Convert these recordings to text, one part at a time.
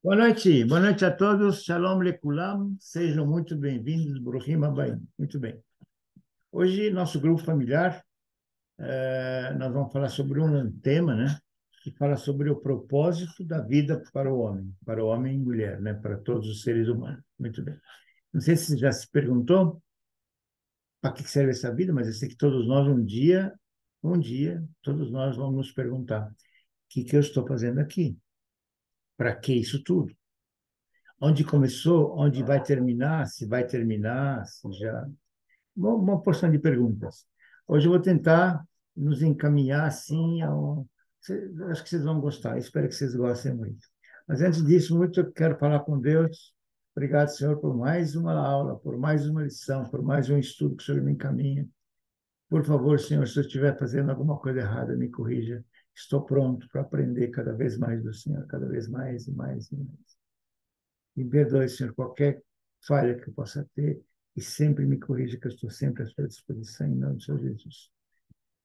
Boa noite a todos. Shalom Lekulam. Sejam muito bem-vindos, Bruhim Abayim. Muito bem. Hoje, nosso grupo familiar, nós vamos falar sobre um tema, né? Que fala sobre o propósito da vida para o homem e mulher, né? Para todos os seres humanos. Muito bem. Não sei se você já se perguntou para que serve essa vida, mas eu sei que todos nós, todos nós vamos nos perguntar: o que eu estou fazendo aqui? Para que isso tudo? Onde começou, onde vai terminar, se já. Uma porção de perguntas. Hoje eu vou tentar nos encaminhar assim ao. Acho que vocês vão gostar, espero que vocês gostem muito. Mas antes disso, muito eu quero falar com Deus. Obrigado, Senhor, por mais uma aula, por mais uma lição, por mais um estudo que o Senhor me encaminha. Por favor, Senhor, se eu estiver fazendo alguma coisa errada, me corrija. Estou pronto para aprender cada vez mais do Senhor, cada vez mais e mais e mais. Me perdoe, Senhor, qualquer falha que eu possa ter e sempre me corrija, que eu estou sempre à sua disposição, em nome do Senhor Jesus.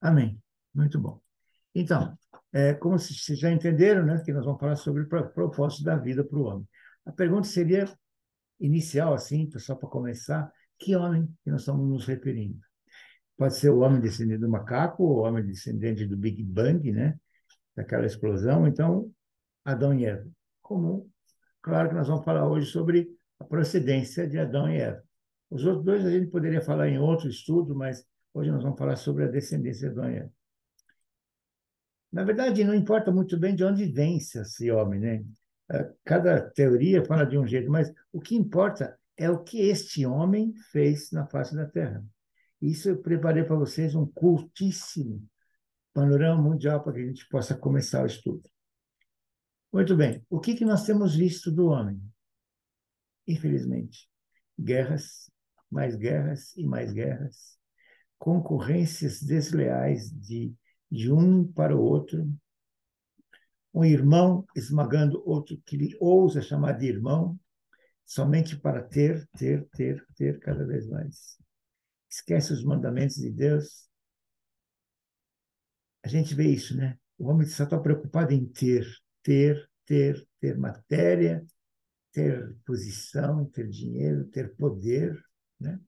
Amém. Muito bom. Então, como vocês já entenderam, né, que nós vamos falar sobre o propósito da vida para o homem. A pergunta seria inicial, assim, só para começar, que homem que nós estamos nos referindo? Pode ser o homem descendente do macaco, ou o homem descendente do Big Bang, né, daquela explosão. Então, Adão e Eva. Comum. Claro que nós vamos falar hoje sobre a procedência de Adão e Eva. Os outros dois a gente poderia falar em outro estudo, mas hoje nós vamos falar sobre a descendência de Adão e Eva. Na verdade, não importa muito bem de onde vem esse homem, né? Cada teoria fala de um jeito, mas o que importa é o que este homem fez na face da Terra. Isso eu preparei para vocês um curtíssimo panorama mundial para que a gente possa começar o estudo. Muito bem. O que nós temos visto do homem? Infelizmente, guerras e mais guerras, concorrências desleais de um para o outro, um irmão esmagando outro que ele ousa chamar de irmão, somente para ter cada vez mais. Esquece os mandamentos de Deus. A gente vê isso, né? O homem só está preocupado em ter matéria, ter posição, ter dinheiro, ter poder, né?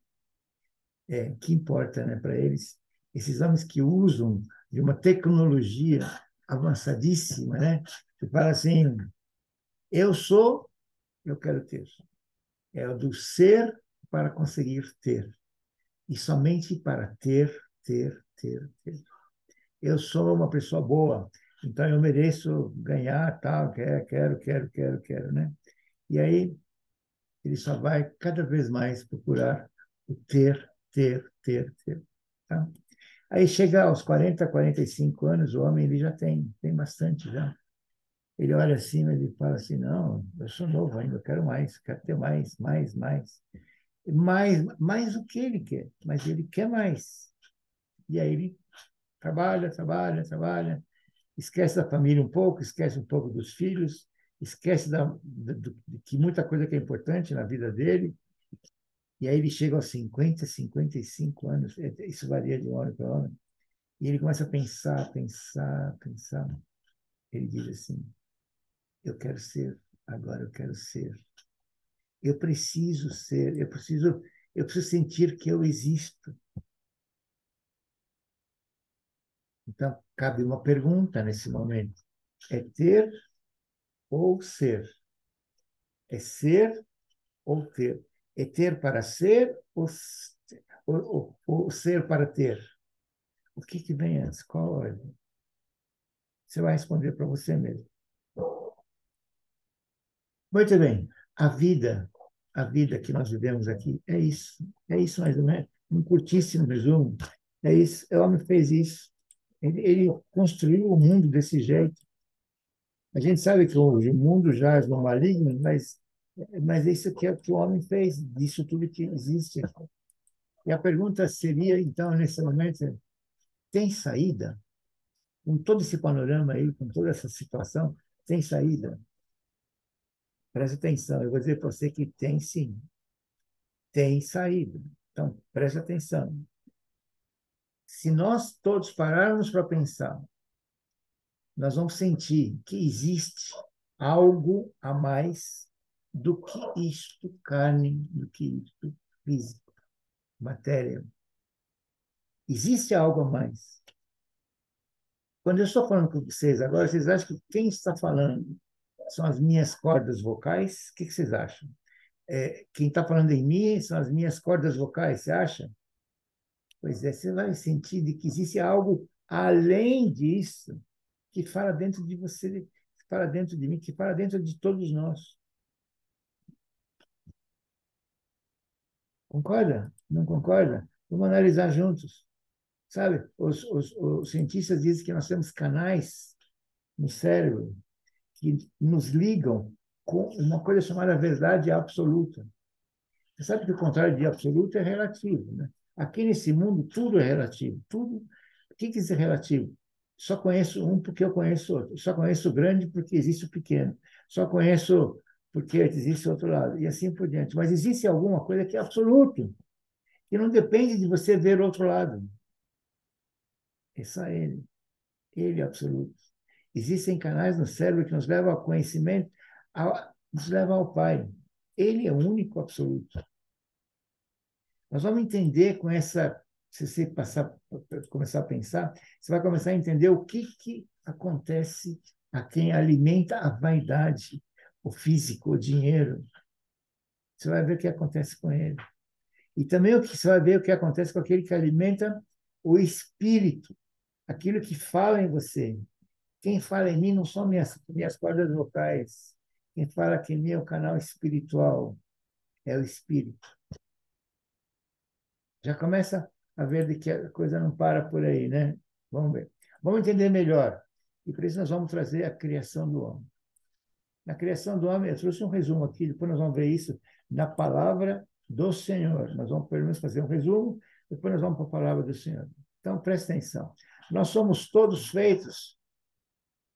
Que importa, né, para eles, esses homens que usam de uma tecnologia avançadíssima, né, que fala assim, eu sou, eu quero ter. É o do ser para conseguir ter. E somente para ter. Eu sou uma pessoa boa, então eu mereço ganhar, tal, quero, né? E aí ele só vai cada vez mais procurar o ter. Tá? Aí chega aos 40, 45 anos, o homem ele já tem bastante já. Ele olha assim, ele fala assim, não, eu sou novo ainda, eu quero ter mais. Mais o que ele quer, mas ele quer mais. E aí ele trabalha, esquece da família um pouco, esquece um pouco dos filhos, esquece de que muita coisa que é importante na vida dele, e aí ele chega aos 50, 55 anos, isso varia de homem para homem, e ele começa a pensar. Ele diz assim: eu quero ser, agora eu quero ser. Eu preciso ser, eu preciso sentir que eu existo. Então, cabe uma pergunta nesse momento: é ter ou ser? É ser ou ter? É ter para ser ou ser para ter? O que vem antes? Qual a ordem? Você vai responder para você mesmo. Muito bem. A vida, a vida que nós vivemos aqui é isso mais ou menos, um curtíssimo resumo. É isso, o homem fez isso. Ele construiu o mundo desse jeito. A gente sabe que o mundo jaz no maligno, mas isso que é o que o homem fez, disso tudo que existe. E a pergunta seria, então, nesse momento, tem saída? Com todo esse panorama aí, com toda essa situação, tem saída? Preste atenção, eu vou dizer para você que tem sim, tem saída. Então, preste atenção. Se nós todos pararmos para pensar, nós vamos sentir que existe algo a mais do que isto, carne, do que isto, físico, matéria. Existe algo a mais. Quando eu estou falando com vocês agora, vocês acham que quem está falando são as minhas cordas vocais? O que vocês acham? Quem está falando em mim são as minhas cordas vocais, você acha? Pois é, você vai sentir de que existe algo além disso que fala dentro de você, que fala dentro de mim, que fala dentro de todos nós. Concorda? Não concorda? Vamos analisar juntos. Sabe, os cientistas dizem que nós temos canais no cérebro que nos ligam com uma coisa chamada verdade absoluta. Você sabe que o contrário de absoluto é relativo, né? Aqui nesse mundo tudo é relativo. Tudo. O que quer dizer relativo? Só conheço um porque eu conheço outro. Só conheço o grande porque existe o pequeno. Só conheço porque existe o outro lado. E assim por diante. Mas existe alguma coisa que é absoluto, que não depende de você ver o outro lado. É só ele. Ele é absoluto. Existem canais no cérebro que nos levam ao conhecimento, nos levam ao Pai. Ele é o único absoluto. Nós vamos entender com essa, se você começar a pensar, você vai começar a entender o que acontece a quem alimenta a vaidade, o físico, o dinheiro. Você vai ver o que acontece com ele. E também você vai ver o que acontece com aquele que alimenta o espírito, aquilo que fala em você. Quem fala em mim não são minhas cordas vocais. Quem fala aqui em mim é o canal espiritual, é o espírito. Já começa a ver de que a coisa não para por aí, né? Vamos ver. Vamos entender melhor. E para isso nós vamos trazer a criação do homem. Na criação do homem, eu trouxe um resumo aqui, depois nós vamos ver isso na palavra do Senhor. Nós vamos, pelo menos, fazer um resumo, depois nós vamos para a palavra do Senhor. Então, presta atenção. Nós somos todos feitos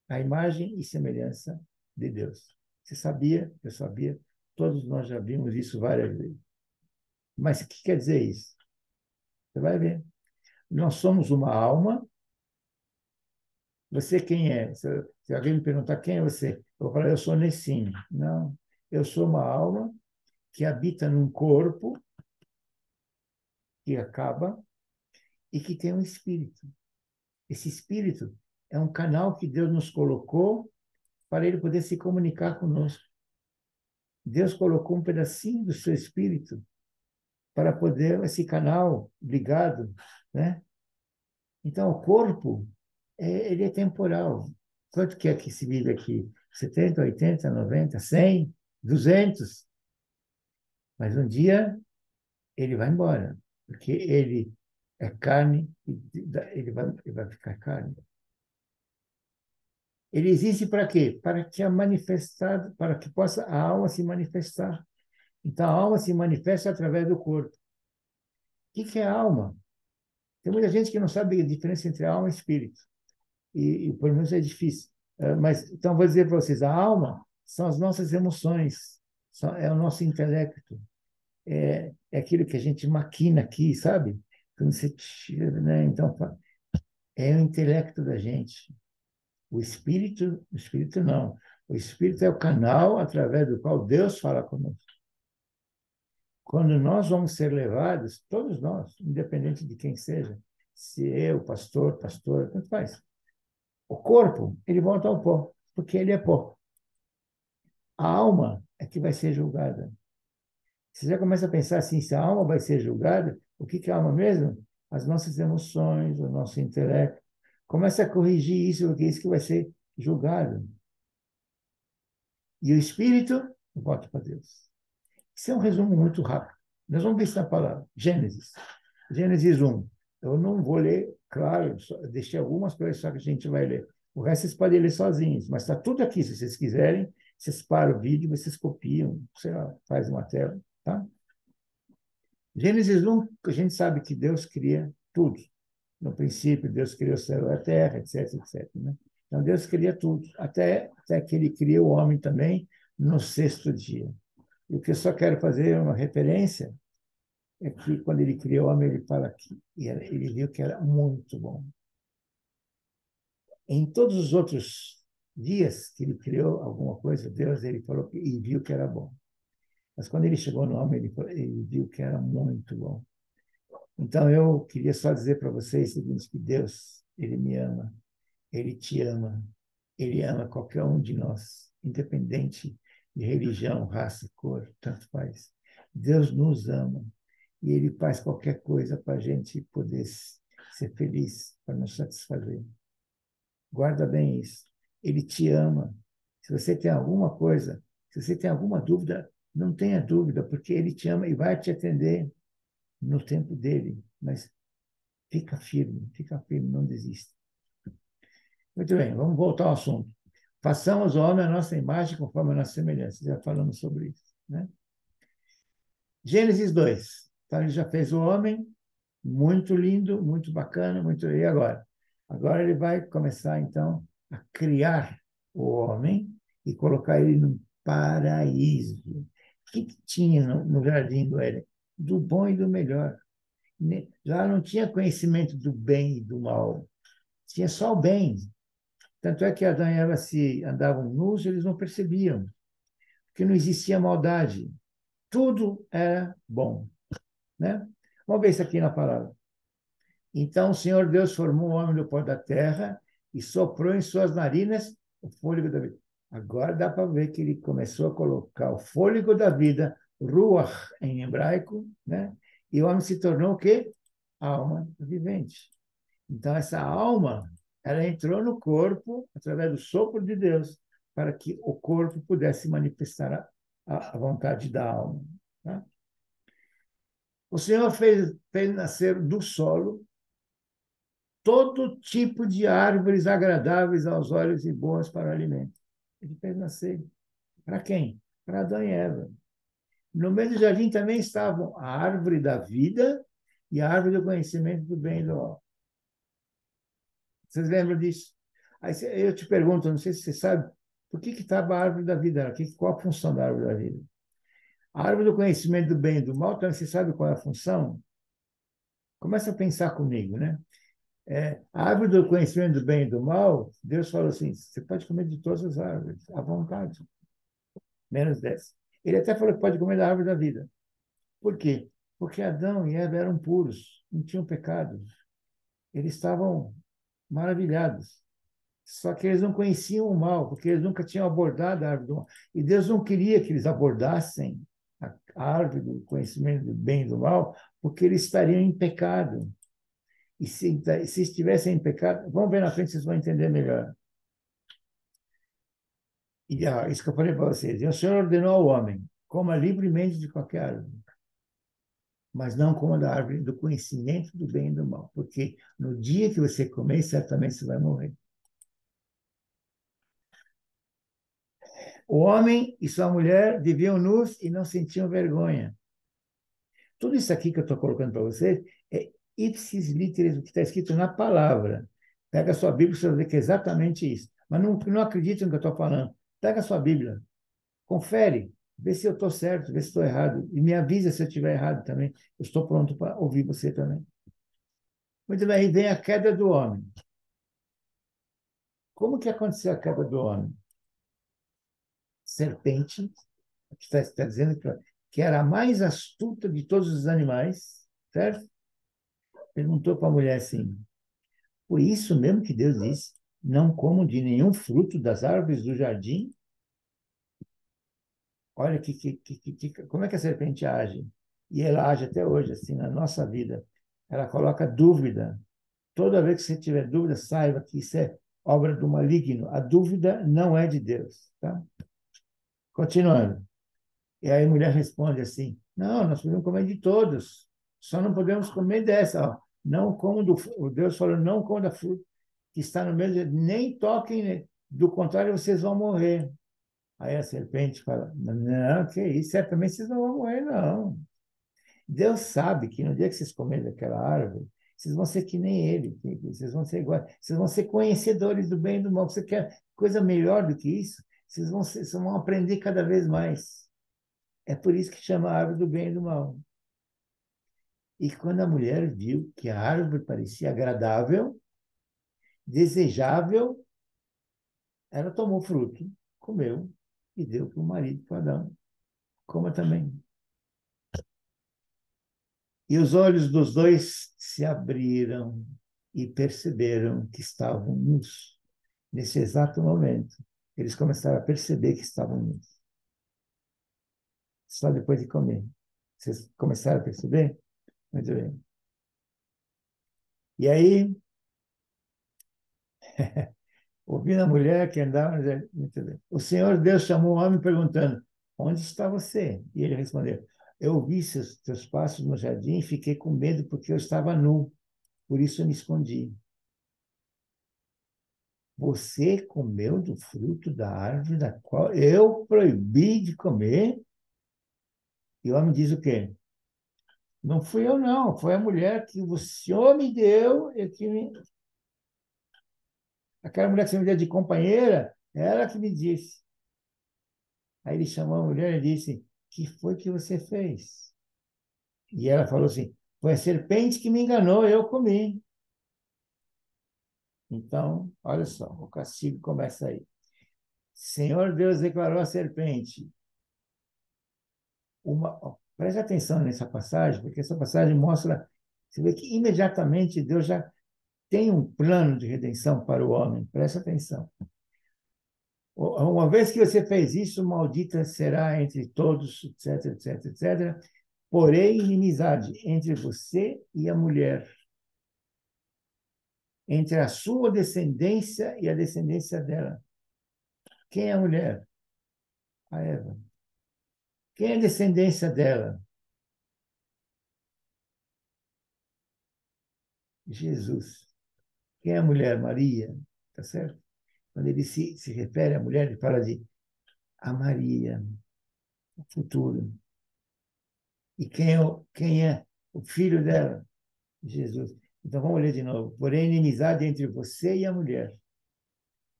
à imagem e semelhança de Deus. Você sabia? Eu sabia. Todos nós já vimos isso várias vezes. Mas o que quer dizer isso? Você vai ver. Nós somos uma alma. Você quem é? Se alguém me perguntar quem é você, eu vou falar, eu sou Nessim. Não, eu sou uma alma que habita num corpo que acaba e que tem um espírito. Esse espírito é um canal que Deus nos colocou para ele poder se comunicar conosco. Deus colocou um pedacinho do seu espírito para poder esse canal ligado, né? Então, o corpo, ele é temporal. Quanto que é que se vive aqui? 70, 80, 90, 100, 200? Mas um dia ele vai embora, porque ele é carne e ele vai ficar carne. Ele existe para quê? Para que a manifestar, para que possa a alma se manifestar. Então, a alma se manifesta através do corpo. O que é a alma? Tem muita gente que não sabe a diferença entre alma e espírito. E por menos é difícil. Mas, então, vou dizer para vocês, a alma são as nossas emoções, é o nosso intelecto, é aquilo que a gente maquina aqui, sabe? Quando você tira, né? Então, é o intelecto da gente. O espírito não. O espírito é o canal através do qual Deus fala conosco. Quando nós vamos ser levados, todos nós, independente de quem seja, se eu, pastor, tanto faz. O corpo, ele volta ao pó, porque ele é pó. A alma é que vai ser julgada. Você já começa a pensar assim, se a alma vai ser julgada, o que é a alma mesmo? As nossas emoções, o nosso intelecto. Começa a corrigir isso, porque é isso que vai ser julgado. E o espírito volta para Deus. Isso é um resumo muito rápido. Nós vamos ver isso na palavra. Gênesis. Gênesis 1. Eu não vou ler, claro, deixei algumas coisas só que a gente vai ler. O resto vocês podem ler sozinhos, mas está tudo aqui, se vocês quiserem. Vocês param o vídeo, vocês copiam, sei lá, faz uma tela, tá? Gênesis 1, a gente sabe que Deus cria tudo. No princípio, Deus criou o céu e a terra, etc, etc. Né? Então, Deus cria tudo, até que ele cria o homem também no sexto dia. E o que eu só quero fazer é uma referência, é que quando ele criou o homem, ele fala que ele viu que era muito bom. Em todos os outros dias que ele criou alguma coisa, Deus, ele falou e viu que era bom. Mas quando ele chegou no homem, ele viu que era muito bom. Então, eu queria só dizer para vocês o seguinte, que Deus, ele me ama, ele te ama, ele ama qualquer um de nós, independente de religião, raça, cor, tanto faz. Deus nos ama e ele faz qualquer coisa para a gente poder ser feliz, para nos satisfazer. Guarda bem isso. Ele te ama. Se você tem alguma coisa, se você tem alguma dúvida, não tenha dúvida, porque ele te ama e vai te atender no tempo dele. Mas fica firme, não desista. Muito bem, vamos voltar ao assunto. Façamos o homem a nossa imagem conforme a nossa semelhança. Já falamos sobre isso, né? Gênesis 2. Então, ele já fez o homem, muito lindo, muito bacana, muito. E agora? Agora ele vai começar, então, a criar o homem e colocar ele no paraíso. O que tinha no jardim do Éden? Do bom e do melhor. Lá não tinha conhecimento do bem e do mal. Tinha só o bem. Tanto é que Adão e Eva, se andavam nus, eles não percebiam, porque não existia maldade. Tudo era bom, né? Vamos ver isso aqui na palavra. Então o Senhor Deus formou o homem do pó da terra e soprou em suas narinas o fôlego da vida. Agora dá para ver que ele começou a colocar o fôlego da vida, ruach em hebraico, né? E o homem se tornou o quê? Alma vivente. Então essa alma, ela entrou no corpo através do sopro de Deus, para que o corpo pudesse manifestar a vontade da alma. Tá? O Senhor fez nascer do solo todo tipo de árvores agradáveis aos olhos e boas para o alimento. Ele fez nascer. Para quem? Para Adão e Eva. No meio do jardim também estavam a árvore da vida e a árvore do conhecimento do bem e do mal. Vocês lembram disso? Aí eu te pergunto, não sei se você sabe, por que estava a árvore da vida? Qual a função da árvore da vida? A árvore do conhecimento do bem e do mal, também você sabe qual é a função? Começa a pensar comigo, né? A árvore do conhecimento do bem e do mal, Deus falou assim: você pode comer de todas as árvores, à vontade, menos dessa. Ele até falou que pode comer da árvore da vida. Por quê? Porque Adão e Eva eram puros, não tinham pecado. Eles estavam maravilhados. Só que eles não conheciam o mal, porque eles nunca tinham abordado a árvore do mal. E Deus não queria que eles abordassem a árvore do conhecimento do bem e do mal, porque eles estariam em pecado. E se estivessem em pecado, vamos ver na frente, vocês vão entender melhor. E isso que eu falei para vocês. E o Senhor ordenou ao homem: coma livremente de qualquer árvore, mas não coma da árvore do conhecimento do bem e do mal, porque no dia que você comer, certamente você vai morrer. O homem e sua mulher viviam nus e não sentiam vergonha. Tudo isso aqui que eu estou colocando para vocês é ipsis literis, o que está escrito na palavra. Pega a sua Bíblia e você vai ver que é exatamente isso. Mas não acredite no que eu estou falando. Pega a sua Bíblia, confere, vê se eu estou certo, vê se estou errado. E me avisa se eu estiver errado também. Eu estou pronto para ouvir você também. Muito bem, aí vem a queda do homem. Como que aconteceu a queda do homem? Serpente, está dizendo que era a mais astuta de todos os animais, certo? Perguntou para a mulher assim: por isso mesmo que Deus disse: não comam de nenhum fruto das árvores do jardim? Olha como é que a serpente age. E ela age até hoje, assim, na nossa vida. Ela coloca dúvida. Toda vez que você tiver dúvida, saiba que isso é obra do maligno. A dúvida não é de Deus. Tá? Continuando. E aí a mulher responde assim: não, nós podemos comer de todos, só não podemos comer dessa. Ó. Não como o Deus falou: não como da fruta que está no meio, nem toquem, né? Do contrário, vocês vão morrer. Aí a serpente fala: não, que isso, certamente vocês não vão morrer, não. Deus sabe que no dia que vocês comerem daquela árvore, vocês vão ser que nem ele, vocês vão ser iguais, vocês vão ser conhecedores do bem e do mal. Você quer coisa melhor do que isso? Vocês vão aprender cada vez mais. É por isso que chama a árvore do bem e do mal. E quando a mulher viu que a árvore parecia agradável, desejável Ela tomou fruto, comeu e deu para o marido, para Adão. Coma também. E os olhos dos dois se abriram e perceberam que estavam nus. Nesse exato momento, eles começaram a perceber que estavam nus. Só depois de comer. Vocês começaram a perceber? Muito bem. E aí, ouvindo a mulher que andava, muito bem. O Senhor Deus chamou o homem perguntando: Onde está você? E ele respondeu: Eu ouvi teus passos no jardim e fiquei com medo porque eu estava nu, por isso eu me escondi. Você comeu do fruto da árvore da qual eu proibi de comer? E o homem diz o quê? Não fui eu, não. Foi a mulher que o Senhor me deu. Aquela mulher que você me deu de companheira, ela que me disse. Aí ele chamou a mulher e disse: Que foi que você fez? E ela falou assim: Foi a serpente que me enganou, eu comi. Então, olha só, o castigo começa aí. Senhor Deus declarou à serpente: preste atenção nessa passagem, porque essa passagem mostra, você vê que imediatamente Deus já tem um plano de redenção para o homem. Preste atenção. Uma vez que você fez isso, maldita será entre todos, etc, etc, etc. Porém, inimizade entre você e a mulher, entre a sua descendência e a descendência dela. Quem é a mulher? A Eva. Quem é a descendência dela? Jesus. Quem é a mulher? Maria. Tá certo? Quando ele se refere à mulher, ele fala de a Maria, o futuro. E quem é o filho dela? Jesus. Então vamos ler de novo. Porém, inimizade entre você e a mulher.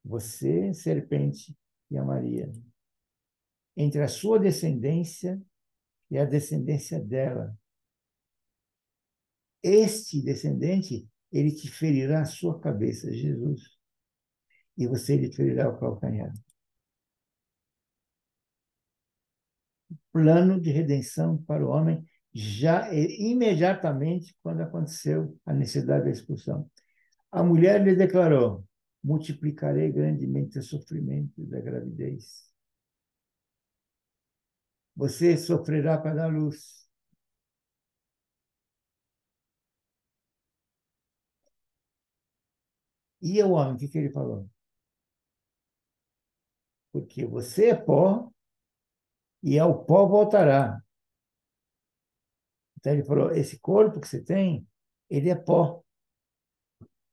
Você, serpente, e a Maria. Entre a sua descendência e a descendência dela. Este descendente, ele te ferirá a sua cabeça, Jesus. E você lhe ferirá o calcanhar. Plano de redenção para o homem já imediatamente quando aconteceu a necessidade da expulsão. A mulher lhe declarou: multiplicarei grandemente o sofrimento da gravidez. Você sofrerá para dar luz. E o homem, o que ele falou? Porque você é pó e ao pó voltará. Então ele falou: esse corpo que você tem, ele é pó.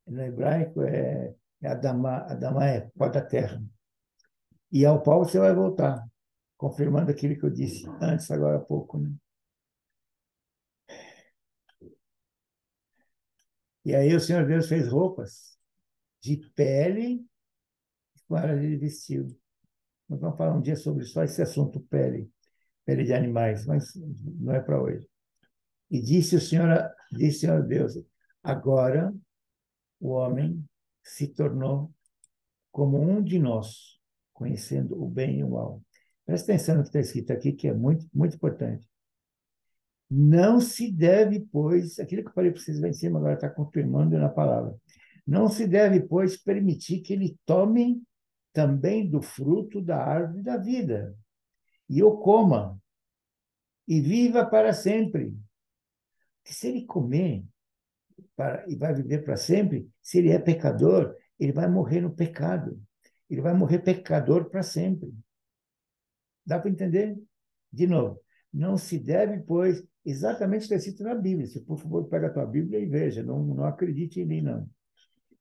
No hebraico é Adamá, Adamá é pó da terra. E ao pó você vai voltar, confirmando aquilo que eu disse antes, agora há pouco. Né? E aí o Senhor Deus fez roupas de pele para ele vestir. Nós vamos falar um dia sobre só esse assunto, pele, pele de animais, mas não é para hoje. E disse o Senhor Deus, agora o homem se tornou como um de nós, conhecendo o bem e o mal. Presta atenção no que está escrito aqui, que é muito, muito importante. Não se deve, pois, aquilo que eu falei para vocês lá em cima, agora está confirmando na palavra. Não se deve, pois, permitir que ele tome também do fruto da árvore da vida e o coma e viva para sempre. Que se ele comer e vai viver para sempre, se ele é pecador, ele vai morrer no pecado. Ele vai morrer pecador para sempre. Dá para entender? De novo, não se deve, pois, exatamente está escrito na Bíblia. Se por favor, pega a tua Bíblia e veja, não acredite em mim, não.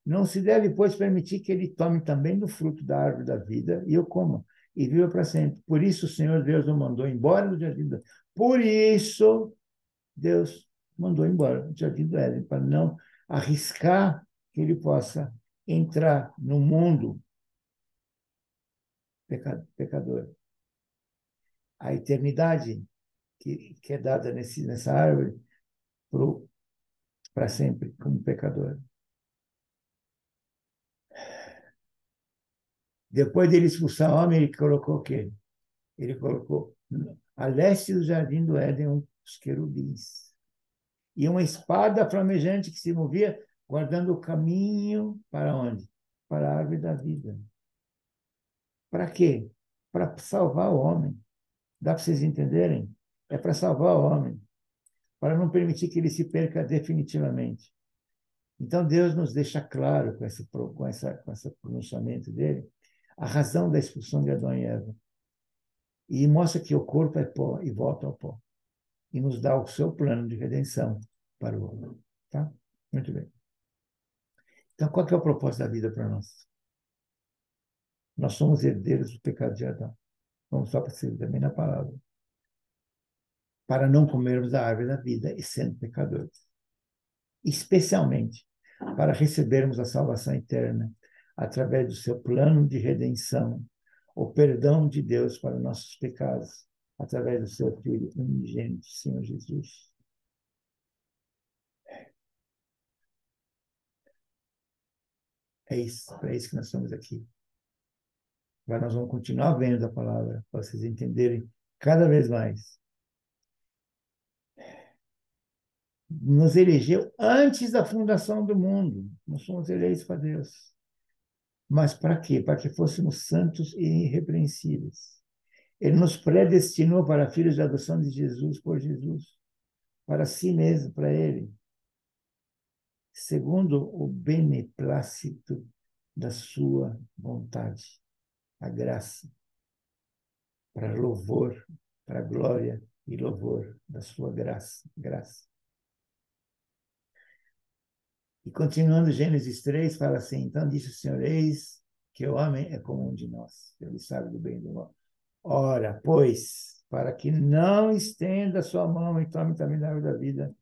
Não se deve, pois, permitir que ele tome também do fruto da árvore da vida e eu coma, e viva para sempre. Por isso o Senhor Deus o mandou embora do jardim do Éden. Por isso Deus mandou embora do jardim do Éden, para não arriscar que ele possa entrar no mundo pecador. A eternidade que é dada nessa árvore para sempre como pecador. Depois dele expulsar o homem, ele colocou o quê? Ele colocou a leste do jardim do Éden os querubins. E uma espada flamejante que se movia, guardando o caminho para onde? Para a árvore da vida. Para quê? Para salvar o homem. Dá para vocês entenderem? É para salvar o homem, para não permitir que ele se perca definitivamente. Então, Deus nos deixa claro com esse pronunciamento dele a razão da expulsão de Adão e Eva. E mostra que o corpo é pó e volta ao pó. E nos dá o seu plano de redenção para o homem. Tá? Muito bem. Então, qual que é o propósito da vida para nós? Nós somos herdeiros do pecado de Adão. Vamos só para ser também na palavra. Para não comermos da árvore da vida e sendo pecadores. Especialmente para recebermos a salvação eterna através do seu plano de redenção, o perdão de Deus para nossos pecados, através do seu Filho unigênito, Senhor Jesus. É isso, para isso que nós estamos aqui. Agora nós vamos continuar vendo a palavra, para vocês entenderem cada vez mais. Nos elegeu antes da fundação do mundo. Nós somos eleitos para Deus. Mas para quê? Para que fôssemos santos e irrepreensíveis. Ele nos predestinou para filhos de adoção de Jesus por Jesus, para si mesmo, para Ele, segundo o beneplácito da sua vontade, a graça, para louvor, para glória e louvor da sua graça. E continuando Gênesis 3, fala assim, então disse o Senhor, eis que o homem é como um de nós, ele sabe do bem e do mal. Ora, pois, para que não estenda a sua mão e tome também da árvore da vida,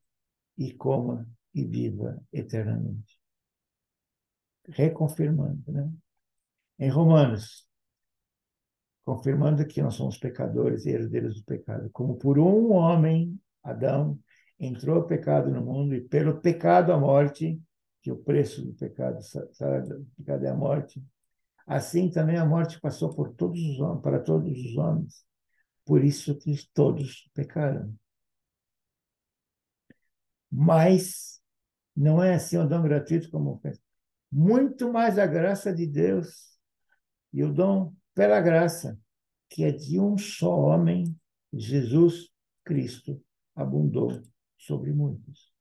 e coma e viva eternamente. Reconfirmando, né? Em Romanos, confirmando que nós somos pecadores e herdeiros do pecado. Como por um homem, Adão, entrou o pecado no mundo e pelo pecado a morte, que o preço do pecado, do pecado é a morte, assim também a morte passou por todos os homens, para todos os homens. Por isso que todos pecaram. Mas não é assim o dom gratuito como fez. Muito mais a graça de Deus e o dom pela graça, que é de um só homem, Jesus Cristo, abundou sobre muitos.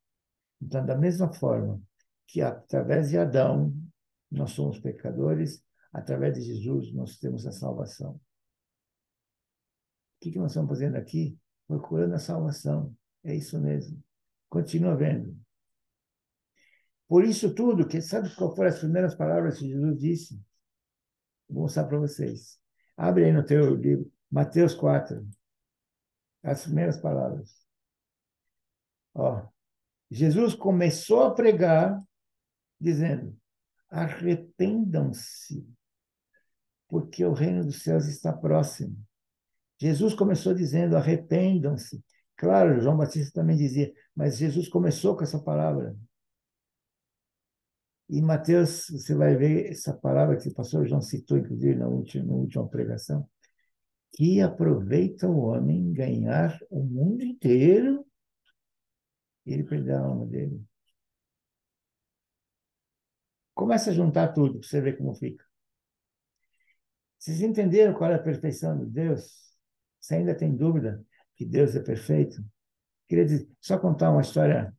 Então, da mesma forma que através de Adão nós somos pecadores, através de Jesus nós temos a salvação. O que nós estamos fazendo aqui? Procurando a salvação. É isso mesmo. Continua vendo. Por isso tudo, que sabe qual foram as primeiras palavras que Jesus disse? Vou mostrar para vocês. Abre aí no teu livro, Mateus 4, as primeiras palavras. Ó, Jesus começou a pregar dizendo, arrependam-se, porque o reino dos céus está próximo. Jesus começou dizendo, arrependam-se. Claro, João Batista também dizia, mas Jesus começou com essa palavra. E Mateus, você vai ver essa palavra que o pastor João citou, inclusive, na última pregação, que aproveita o homem ganhar o mundo inteiro e ele perder a alma dele. Começa a juntar tudo para você ver como fica. Vocês entenderam qual é a perfeição de Deus? Você ainda tem dúvida que Deus é perfeito? Queria dizer, só contar uma história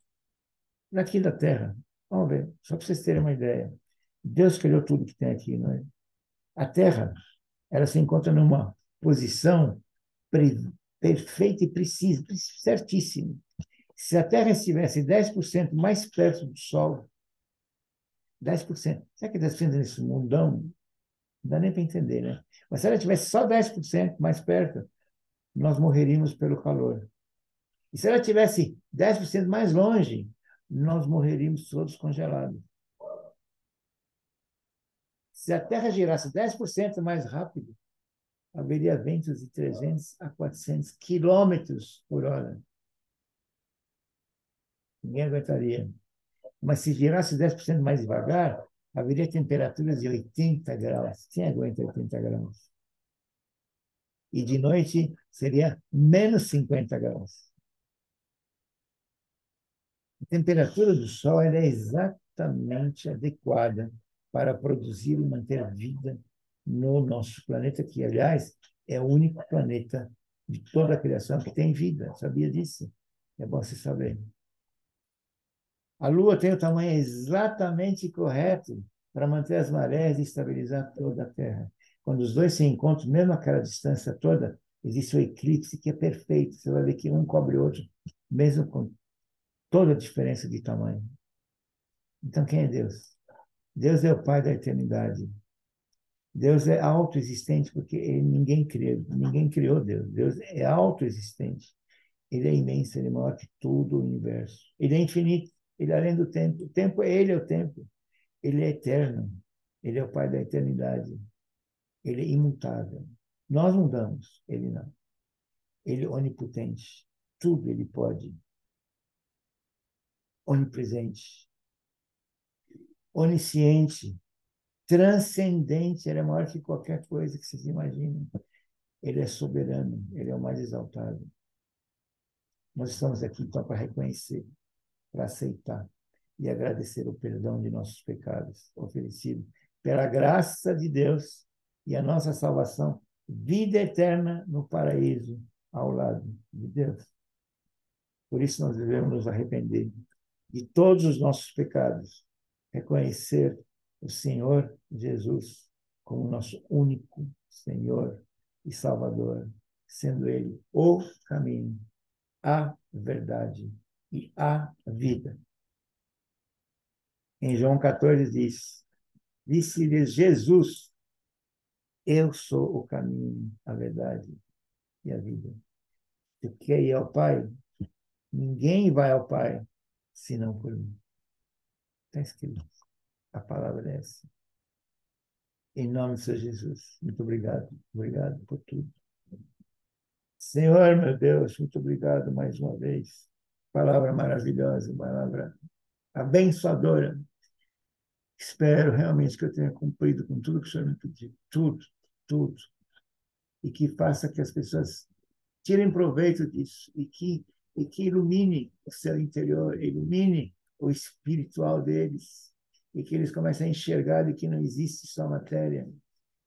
daqui da Terra. Vamos ver, só para vocês terem uma ideia. Deus criou tudo que tem aqui, não é? A Terra, ela se encontra numa posição perfeita e precisa, certíssima. Se a Terra estivesse 10% mais perto do Sol, 10%, será que 10% nesse mundão? Não dá nem para entender, né? Mas se ela tivesse só 10% mais perto, nós morreríamos pelo calor. E se ela tivesse 10% mais longe, nós morreríamos todos congelados. Se a Terra girasse 10% mais rápido, haveria ventos de 300 a 400 quilômetros por hora. Ninguém aguentaria. Mas se girasse 10% mais devagar, haveria temperaturas de 80 graus. Quem aguenta 80 graus? E de noite seria menos 50 graus. A temperatura do Sol é exatamente adequada para produzir e manter vida no nosso planeta, que, aliás, é o único planeta de toda a criação que tem vida. Sabia disso? É bom você saber. A Lua tem o tamanho exatamente correto para manter as marés e estabilizar toda a Terra. Quando os dois se encontram, mesmo aquela distância toda, existe o eclipse que é perfeito. Você vai ver que um cobre o outro, mesmo com toda a diferença de tamanho. Então, quem é Deus? Deus é o Pai da eternidade. Deus é autoexistente porque ninguém criou Deus. Deus é autoexistente. Ele é imenso, ele é maior que tudo o universo. Ele é infinito, ele é além do tempo. O tempo, ele é o tempo. Ele é eterno. Ele é o Pai da eternidade. Ele é imutável. Nós mudamos, ele não. Ele é onipotente. Tudo ele pode. Onipresente. Onisciente. Transcendente. Ele é maior que qualquer coisa que vocês imaginem. Ele é soberano. Ele é o mais exaltado. Nós estamos aqui então para reconhecer, para aceitar e agradecer o perdão de nossos pecados oferecido pela graça de Deus e a nossa salvação, vida eterna no paraíso ao lado de Deus. Por isso nós devemos nos arrepender de todos os nossos pecados, reconhecer o Senhor Jesus como nosso único Senhor e Salvador, sendo Ele o caminho, a verdade e a vida. Em João 14 diz: disse-lhes Jesus, eu sou o caminho, a verdade e a vida. Tu quer ir ao Pai? Ninguém vai ao Pai senão por mim. Está escrito. A palavra é essa. Em nome de Senhor Jesus. Muito obrigado. Obrigado por tudo. Senhor, meu Deus, muito obrigado mais uma vez. Palavra maravilhosa, palavra abençoadora. Espero realmente que eu tenha cumprido com tudo que o Senhor me pediu. Tudo, tudo. E que faça que as pessoas tirem proveito disso e que ilumine o seu interior, ilumine o espiritual deles e que eles comecem a enxergar de que não existe só matéria,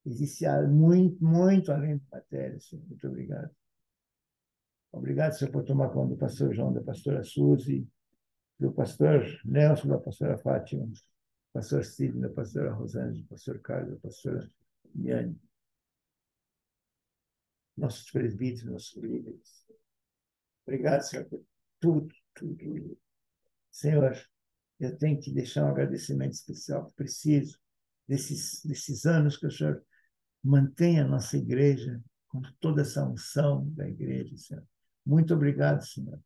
existe muito, muito além da matéria, Senhor. Muito obrigado. Obrigado, Senhor, por tomar conta do pastor João, da pastora Suzy, do pastor Nelson, da pastora Fátima, do pastor Sidney, da pastora Rosângela, do pastor Carlos, da pastora Miane, nossos presbíteros, nossos líderes. Obrigado, Senhor, por tudo, tudo. Senhor, eu tenho que deixar um agradecimento especial, preciso desses anos que o Senhor mantém a nossa igreja com toda essa unção da igreja, Senhor. Muito obrigado, Senhor.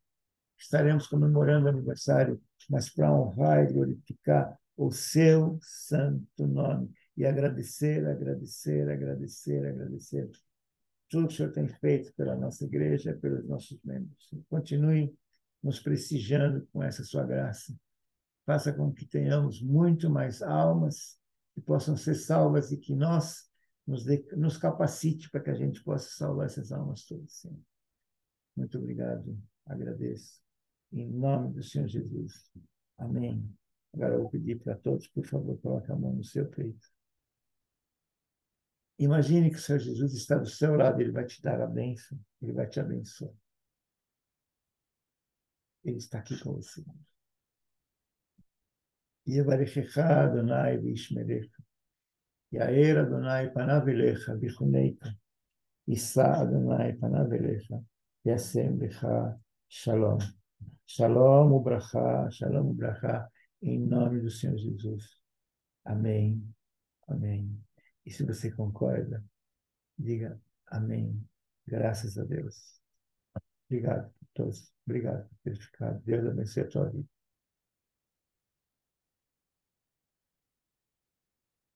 Estaremos comemorando o aniversário, mas para honrar e glorificar o seu santo nome e agradecer, agradecer, agradecer, agradecer tudo que o Senhor tem feito pela nossa igreja, pelos nossos membros. Continue nos prestigiando com essa sua graça. Faça com que tenhamos muito mais almas que possam ser salvas e que nos capacite para que a gente possa salvar essas almas todas. Sim. Muito obrigado. Agradeço. Em nome do Senhor Jesus. Amém. Agora eu vou pedir para todos, por favor, coloquem a mão no seu peito. Imagine que o Senhor Jesus está do seu lado, ele vai te dar a bênção, ele vai te abençoar. Ele está aqui com você. יברכך אדוני וישמרך. יאר אדוני פניו אליך ויחונקה. יישא אדוני פניו אליך וישם לך shalom. Shalom ubracha, em nome do Senhor Jesus. Amém, amém. E se você concorda, diga amém. Graças a Deus. Obrigado por todos. Obrigado por ter ficado. Deus abençoe a tua vida.